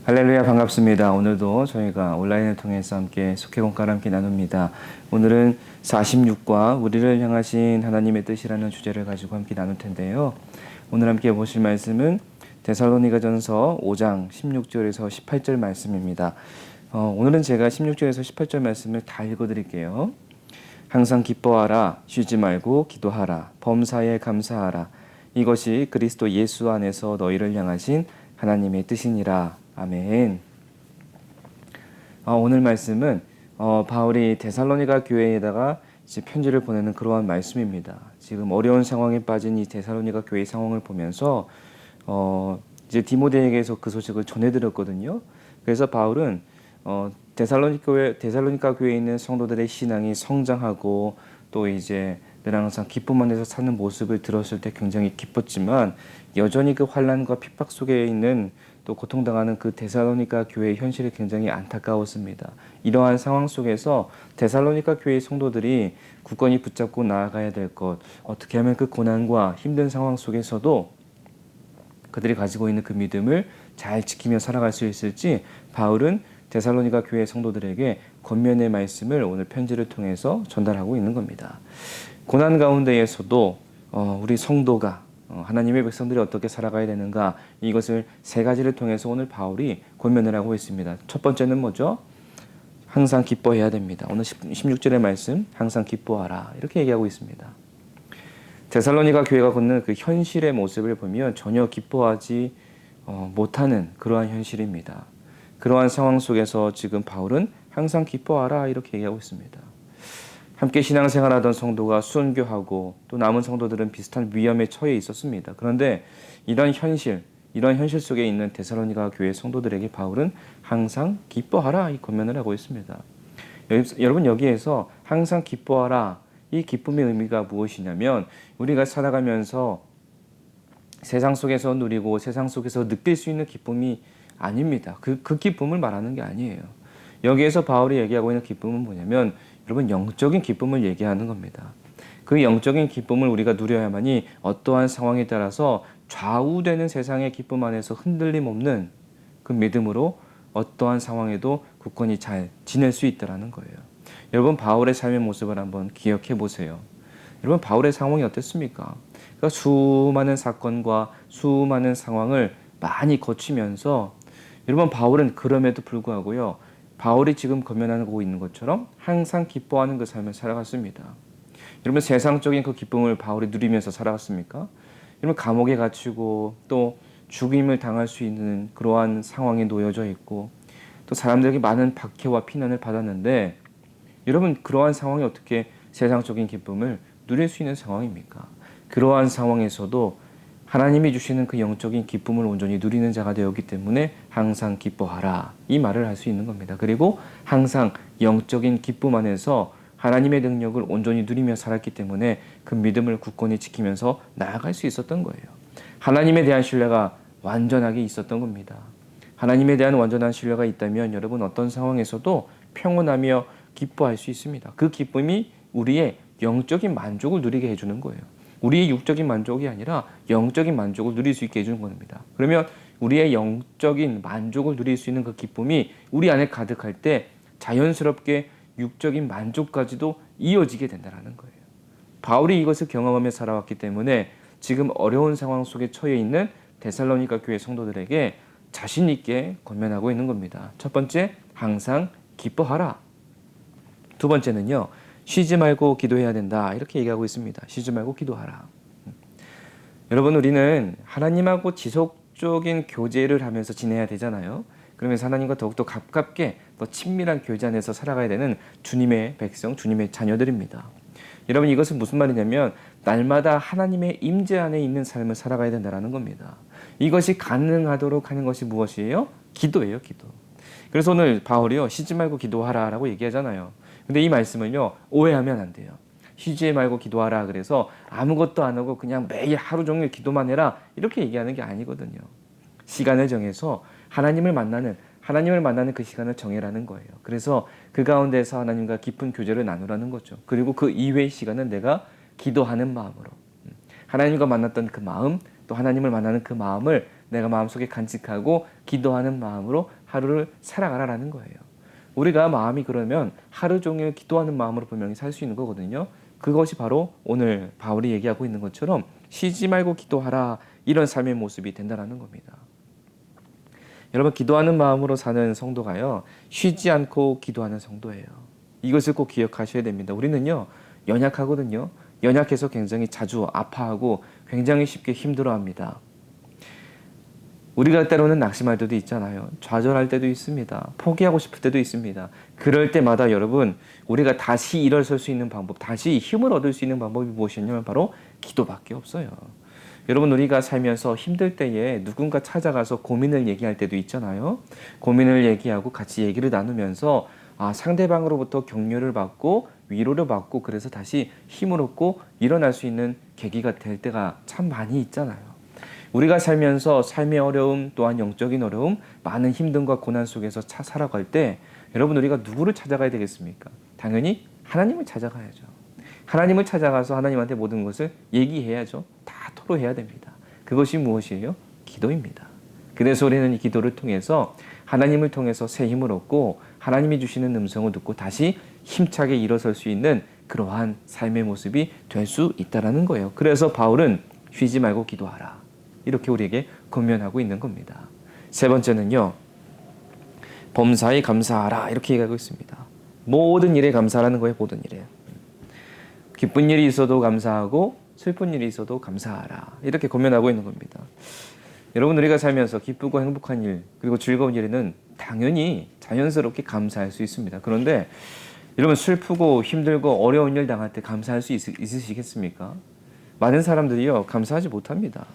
할렐루야, 반갑습니다. 오늘도 저희가 온라인을 통해서 함께 속회공과를 함께 나눕니다. 오늘은 46과 우리를 향하신 하나님의 뜻이라는 주제를 가지고 함께 나눌 텐데요. 오늘 함께 보실 말씀은 데살로니가전서 5장 16절에서 18절 말씀입니다. 오늘은 제가 16절에서 18절 말씀을 다 읽어드릴게요. 항상 기뻐하라, 쉬지 말고 기도하라, 범사에 감사하라. 이것이 그리스도 예수 안에서 너희를 향하신 하나님의 뜻이니라. 아멘. 오늘 말씀은 바울이 데살로니가 교회에다가 이제 편지를 보내는 그러한 말씀입니다. 지금 어려운 상황에 빠진 이 데살로니가 교회 상황을 보면서 이제 디모데에게서 그 소식을 전해드렸거든요. 그래서 바울은 데살로니가 교회에 있는 성도들의 신앙이 성장하고 또 이제 늘 항상 기쁨 안에서 사는 모습을 들었을 때 굉장히 기뻤지만 여전히 그 환난과 핍박 속에 있는 또 고통당하는 그 데살로니가 교회의 현실이 굉장히 안타까웠습니다. 이러한 상황 속에서 데살로니가 교회의 성도들이 굳건히 붙잡고 나아가야 될 것, 어떻게 하면 그 고난과 힘든 상황 속에서도 그들이 가지고 있는 그 믿음을 잘 지키며 살아갈 수 있을지 바울은 데살로니가 교회 성도들에게 권면의 말씀을 오늘 편지를 통해서 전달하고 있는 겁니다. 고난 가운데에서도 우리 성도가 하나님의 백성들이 어떻게 살아가야 되는가, 이것을 세 가지를 통해서 오늘 바울이 권면을 하고 있습니다. 첫 번째는 뭐죠? 항상 기뻐해야 됩니다. 오늘 16절의 말씀, 항상 기뻐하라, 이렇게 얘기하고 있습니다. 데살로니가 교회가 걷는 그 현실의 모습을 보면 전혀 기뻐하지 못하는 그러한 현실입니다. 그러한 상황 속에서 지금 바울은 항상 기뻐하라, 이렇게 얘기하고 있습니다. 함께 신앙생활하던 성도가 순교하고 또 남은 성도들은 비슷한 위험에 처해 있었습니다. 그런데 이런 현실 속에 있는 데살로니가 교회 성도들에게 바울은 항상 기뻐하라, 이 권면을 하고 있습니다. 여러분, 여기에서 항상 기뻐하라, 이 기쁨의 의미가 무엇이냐면 우리가 살아가면서 세상 속에서 누리고 세상 속에서 느낄 수 있는 기쁨이 아닙니다. 그 기쁨을 말하는 게 아니에요. 여기에서 바울이 얘기하고 있는 기쁨은 뭐냐면 여러분, 영적인 기쁨을 얘기하는 겁니다. 그 영적인 기쁨을 우리가 누려야만이 어떠한 상황에 따라서 좌우되는 세상의 기쁨 안에서 흔들림 없는 그 믿음으로 어떠한 상황에도 굳건히 잘 지낼 수 있다는 거예요. 여러분, 바울의 삶의 모습을 한번 기억해 보세요. 여러분, 바울의 상황이 어땠습니까? 그러니까 수많은 사건과 수많은 상황을 많이 거치면서 여러분, 바울은 그럼에도 불구하고요, 바울이 지금 권면하고 있는 것처럼 항상 기뻐하는 그 삶을 살아갔습니다. 여러분, 세상적인 그 기쁨을 바울이 누리면서 살아갔습니까? 여러분, 감옥에 갇히고 또 죽임을 당할 수 있는 그러한 상황에 놓여져 있고 또 사람들에게 많은 박해와 피난을 받았는데 여러분, 그러한 상황이 어떻게 세상적인 기쁨을 누릴 수 있는 상황입니까? 그러한 상황에서도 하나님이 주시는 그 영적인 기쁨을 온전히 누리는 자가 되었기 때문에 항상 기뻐하라, 이 말을 할 수 있는 겁니다. 그리고 항상 영적인 기쁨 안에서 하나님의 능력을 온전히 누리며 살았기 때문에 그 믿음을 굳건히 지키면서 나아갈 수 있었던 거예요. 하나님에 대한 신뢰가 완전하게 있었던 겁니다. 하나님에 대한 완전한 신뢰가 있다면 여러분, 어떤 상황에서도 평온하며 기뻐할 수 있습니다. 그 기쁨이 우리의 영적인 만족을 누리게 해주는 거예요. 우리의 육적인 만족이 아니라 영적인 만족을 누릴 수 있게 해주는 겁니다. 그러면 우리의 영적인 만족을 누릴 수 있는 그 기쁨이 우리 안에 가득할 때 자연스럽게 육적인 만족까지도 이어지게 된다는 거예요. 바울이 이것을 경험하며 살아왔기 때문에 지금 어려운 상황 속에 처해 있는 데살로니가 교회 성도들에게 자신 있게 권면하고 있는 겁니다. 첫 번째, 항상 기뻐하라. 두 번째는요, 쉬지 말고 기도해야 된다, 이렇게 얘기하고 있습니다. 쉬지 말고 기도하라. 여러분, 우리는 하나님하고 지속적인 교제를 하면서 지내야 되잖아요. 그러면서 하나님과 더욱더 가깝게 더 친밀한 교제 안에서 살아가야 되는 주님의 백성, 주님의 자녀들입니다. 여러분, 이것은 무슨 말이냐면 날마다 하나님의 임재 안에 있는 삶을 살아가야 된다는 겁니다. 이것이 가능하도록 하는 것이 무엇이에요? 기도예요, 기도. 그래서 오늘 바울이요, 쉬지 말고 기도하라 라고 얘기하잖아요. 근데 이 말씀을요, 오해하면 안 돼요. 쉬지 말고 기도하라 그래서 아무것도 안 하고 그냥 매일 하루 종일 기도만 해라, 이렇게 얘기하는 게 아니거든요. 시간을 정해서 하나님을 만나는 그 시간을 정해라는 거예요. 그래서 그 가운데서 하나님과 깊은 교제를 나누라는 거죠. 그리고 그 이외의 시간은 내가 기도하는 마음으로, 하나님과 만났던 그 마음, 또 하나님을 만나는 그 마음을 내가 마음속에 간직하고 기도하는 마음으로 하루를 살아가라라는 거예요. 우리가 마음이 그러면 하루 종일 기도하는 마음으로 분명히 살 수 있는 거거든요. 그것이 바로 오늘 바울이 얘기하고 있는 것처럼 쉬지 말고 기도하라, 이런 삶의 모습이 된다는 겁니다. 여러분, 기도하는 마음으로 사는 성도가요, 쉬지 않고 기도하는 성도예요. 이것을 꼭 기억하셔야 됩니다. 우리는요, 연약하거든요. 연약해서 굉장히 자주 아파하고 굉장히 쉽게 힘들어합니다. 우리가 때로는 낙심할 때도 있잖아요. 좌절할 때도 있습니다. 포기하고 싶을 때도 있습니다. 그럴 때마다 여러분, 우리가 다시 일어설 수 있는 방법, 다시 힘을 얻을 수 있는 방법이 무엇이냐면 바로 기도밖에 없어요. 여러분, 우리가 살면서 힘들 때에 누군가 찾아가서 고민을 얘기할 때도 있잖아요. 고민을 얘기하고 같이 얘기를 나누면서 상대방으로부터 격려를 받고 위로를 받고, 그래서 다시 힘을 얻고 일어날 수 있는 계기가 될 때가 참 많이 있잖아요. 우리가 살면서 삶의 어려움, 또한 영적인 어려움, 많은 힘듦과 고난 속에서 살아갈 때 여러분, 우리가 누구를 찾아가야 되겠습니까? 당연히 하나님을 찾아가야죠. 하나님을 찾아가서 하나님한테 모든 것을 얘기해야죠. 다 토로해야 됩니다. 그것이 무엇이에요? 기도입니다. 그래서 우리는 이 기도를 통해서 하나님을 통해서 새 힘을 얻고 하나님이 주시는 음성을 듣고 다시 힘차게 일어설 수 있는 그러한 삶의 모습이 될 수 있다는 거예요. 그래서 바울은 쉬지 말고 기도하라, 이렇게 우리에게 권면하고 있는 겁니다. 세 번째는요, 범사에 감사하라, 이렇게 얘기하고 있습니다. 모든 일에 감사하라는 거예요. 모든 일에. 기쁜 일이 있어도 감사하고 슬픈 일이 있어도 감사하라, 이렇게 권면하고 있는 겁니다. 여러분, 우리가 살면서 기쁘고 행복한 일, 그리고 즐거운 일에는 당연히 자연스럽게 감사할 수 있습니다. 그런데 여러분, 슬프고 힘들고 어려운 일 당할 때 감사할 수 있으시겠습니까? 많은 사람들이요, 감사하지 못합니다.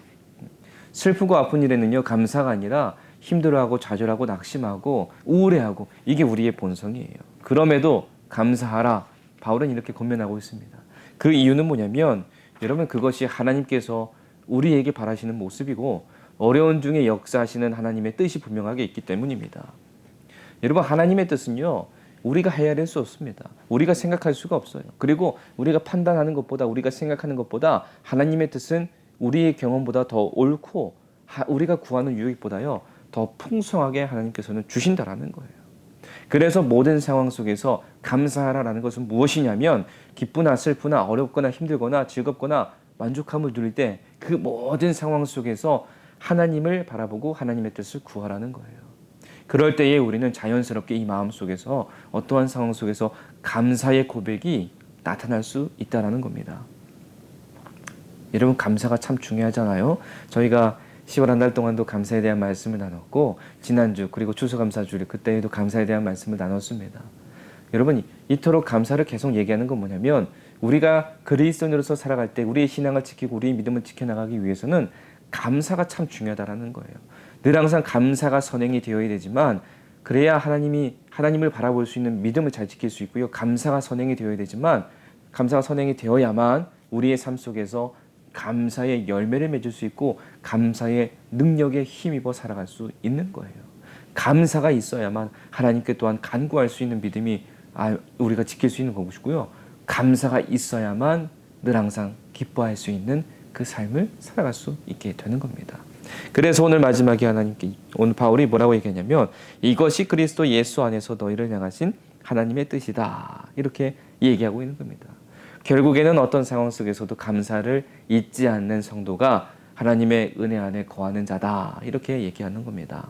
슬프고 아픈 일에는요, 감사가 아니라 힘들어하고 좌절하고 낙심하고 우울해하고, 이게 우리의 본성이에요. 그럼에도 감사하라, 바울은 이렇게 권면하고 있습니다. 그 이유는 뭐냐면 여러분, 그것이 하나님께서 우리에게 바라시는 모습이고 어려운 중에 역사하시는 하나님의 뜻이 분명하게 있기 때문입니다. 여러분, 하나님의 뜻은요, 우리가 헤아릴 수 없습니다. 우리가 생각할 수가 없어요. 그리고 우리가 판단하는 것보다, 우리가 생각하는 것보다 하나님의 뜻은 우리의 경험보다 더 옳고 우리가 구하는 유익보다요 더 풍성하게 하나님께서는 주신다라는 거예요. 그래서 모든 상황 속에서 감사하라는 것은 무엇이냐면, 기쁘나 슬프나 어렵거나 힘들거나 즐겁거나 만족함을 누릴 때 그 모든 상황 속에서 하나님을 바라보고 하나님의 뜻을 구하라는 거예요. 그럴 때에 우리는 자연스럽게 이 마음 속에서 어떠한 상황 속에서 감사의 고백이 나타날 수 있다는 겁니다. 여러분, 감사가 참 중요하잖아요. 저희가 10월 한 달 동안도 감사에 대한 말씀을 나눴고, 지난주 그리고 추수감사주일 그때에도 감사에 대한 말씀을 나눴습니다. 여러분, 이토록 감사를 계속 얘기하는 건 뭐냐면, 우리가 그리스도인으로서 살아갈 때 우리의 신앙을 지키고 우리의 믿음을 지켜나가기 위해서는 감사가 참 중요하다는 거예요. 늘 항상 감사가 선행이 되어야 되지만, 그래야 하나님을 바라볼 수 있는 믿음을 잘 지킬 수 있고요. 감사가 선행이 되어야 되지만, 감사가 선행이 되어야만 우리의 삶 속에서 감사의 열매를 맺을 수 있고 감사의 능력에 힘입어 살아갈 수 있는 거예요. 감사가 있어야만 하나님께 또한 간구할 수 있는 믿음이 우리가 지킬 수 있는 것이고요. 감사가 있어야만 늘 항상 기뻐할 수 있는 그 삶을 살아갈 수 있게 되는 겁니다. 그래서 오늘 마지막에 오늘 바울이 뭐라고 얘기하냐면, 이것이 그리스도 예수 안에서 너희를 향하신 하나님의 뜻이다, 이렇게 얘기하고 있는 겁니다. 결국에는 어떤 상황 속에서도 감사를 잊지 않는 성도가 하나님의 은혜 안에 거하는 자다, 이렇게 얘기하는 겁니다.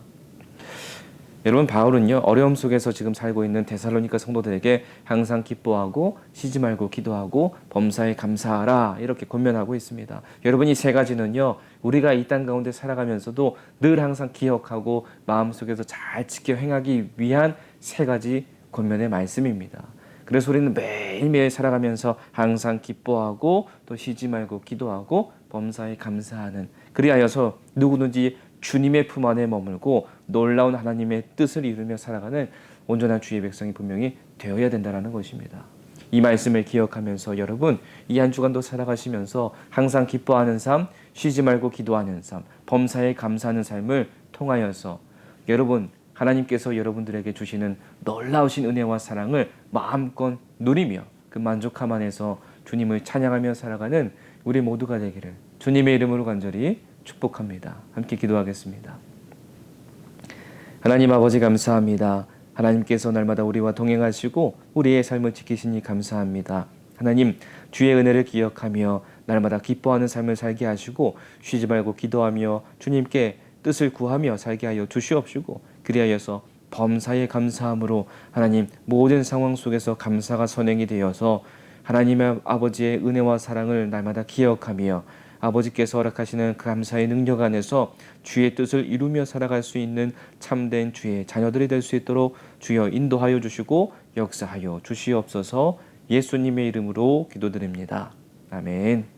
여러분, 바울은요, 어려움 속에서 지금 살고 있는 데살로니가 성도들에게 항상 기뻐하고 쉬지 말고 기도하고 범사에 감사하라, 이렇게 권면하고 있습니다. 여러분, 이 세 가지는요, 우리가 이 땅 가운데 살아가면서도 늘 항상 기억하고 마음속에서 잘 지켜 행하기 위한 세 가지 권면의 말씀입니다. 그래서 우리는 매일매일 살아가면서 항상 기뻐하고 또 쉬지 말고 기도하고 범사에 감사하는, 그리하여서 누구든지 주님의 품 안에 머물고 놀라운 하나님의 뜻을 이루며 살아가는 온전한 주의 백성이 분명히 되어야 된다는 것입니다. 이 말씀을 기억하면서 여러분, 이 한 주간도 살아가시면서 항상 기뻐하는 삶, 쉬지 말고 기도하는 삶, 범사에 감사하는 삶을 통하여서 여러분, 하나님께서 여러분들에게 주시는 놀라우신 은혜와 사랑을 마음껏 누리며 그 만족함 안에서 주님을 찬양하며 살아가는 우리 모두가 되기를 주님의 이름으로 간절히 축복합니다. 함께 기도하겠습니다. 하나님 아버지 감사합니다. 하나님께서 날마다 우리와 동행하시고 우리의 삶을 지키시니 감사합니다. 하나님, 주의 은혜를 기억하며 날마다 기뻐하는 삶을 살게 하시고 쉬지 말고 기도하며 주님께 뜻을 구하며 살게 하여 주시옵시고 그리하여서 범사에 감사함으로 하나님 모든 상황 속에서 감사가 선행이 되어서 하나님의 아버지의 은혜와 사랑을 날마다 기억하며 아버지께서 허락하시는 그 감사의 능력 안에서 주의 뜻을 이루며 살아갈 수 있는 참된 주의 자녀들이 될 수 있도록 주여 인도하여 주시고 역사하여 주시옵소서. 예수님의 이름으로 기도드립니다. 아멘.